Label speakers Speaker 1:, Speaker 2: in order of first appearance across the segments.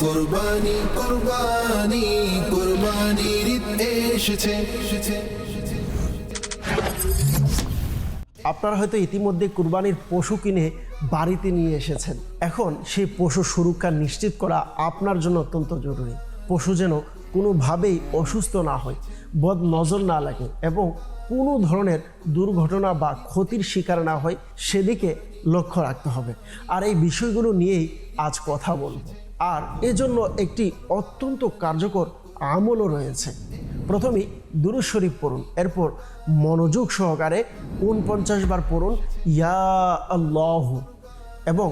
Speaker 1: কুরবানি কুরবানি কুরবানির ঈদ এসেছে।
Speaker 2: আপনারা হয়তো ইতিমধ্যে কুরবানির পশু কিনে বাড়িতে নিয়ে এসেছেন। এখন সেই পশু সুরক্ষা নিশ্চিত করা আপনার জন্য অত্যন্ত জরুরি। পশু যেন কোনোভাবেই অসুস্থ না হয়, বদ নজর না লাগে এবং কোনো ধরনের দুর্ঘটনা বা ক্ষতির শিকার না হয়, সেদিকে লক্ষ্য রাখতে হবে। আর এই বিষয়গুলো নিয়েই আজ কথা বলবো। আর এজন্য একটি অত্যন্ত কার্যকর আমলও রয়েছে। প্রথমেই দুরূদ শরীফ পড়ুন, এরপর মনোযোগ সহকারে ৪৯ বার পড়ুন ইয়া আল্লাহ, এবং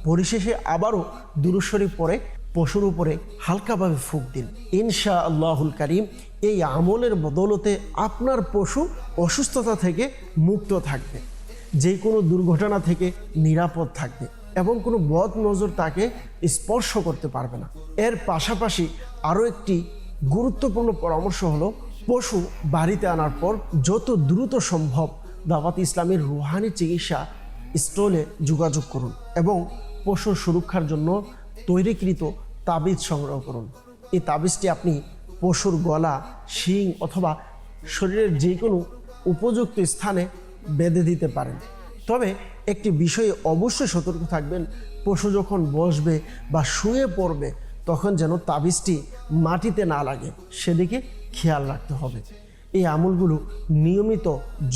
Speaker 2: পরিশেষে আবারও দুরূদ শরীফ পড়ে পশুর উপরে হালকাভাবে ফুঁক দিন। ইনশা আল্লাহুল কারীম এই আমলের বদৌলতে আপনার পশু অসুস্থতা থেকে মুক্ত থাকবে, যে কোনো দুর্ঘটনা থেকে নিরাপদ থাকবে এবং কোনো বদ নজর তাকে স্পর্শ করতে পারবে না। এর পাশাপাশি আরও একটি গুরুত্বপূর্ণ পরামর্শ হলো, পশু বাড়িতে আনার পর যত দ্রুত সম্ভব দাওয়াত ইসলামের রুহানি চিকিৎসা স্টলে যোগাযোগ করুন এবং পশুর সুরক্ষার জন্য তৈরিকৃত তাবিজ সংগ্রহ করুন। এই তাবিজটি আপনি পশুর গলা, শিং অথবা শরীরের যে কোনো উপযুক্ত স্থানে বেঁধে দিতে পারেন। তবে একটি বিষয়ে অবশ্যই সতর্ক থাকবেন, পশু যখন বসবে বা শুয়ে পড়বে তখন যেন তাবিজটি মাটিতে না লাগে, সেদিকে খেয়াল রাখতে হবে। এই আমলগুলো নিয়মিত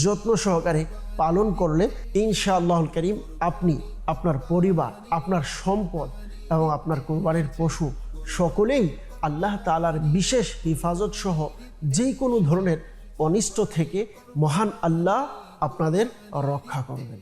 Speaker 2: যত্ন সহকারে পালন করলে ইনশাআল্লাহুল কারীম আপনি, আপনার পরিবার, আপনার সম্পদ এবং আপনার কোরবানির পশু সকলেই আল্লাহ তাআলার বিশেষ হিফাজত সহ যে কোনো ধরনের অনিষ্ট থেকে মহান আল্লাহ আপনাদের রক্ষা করবেন।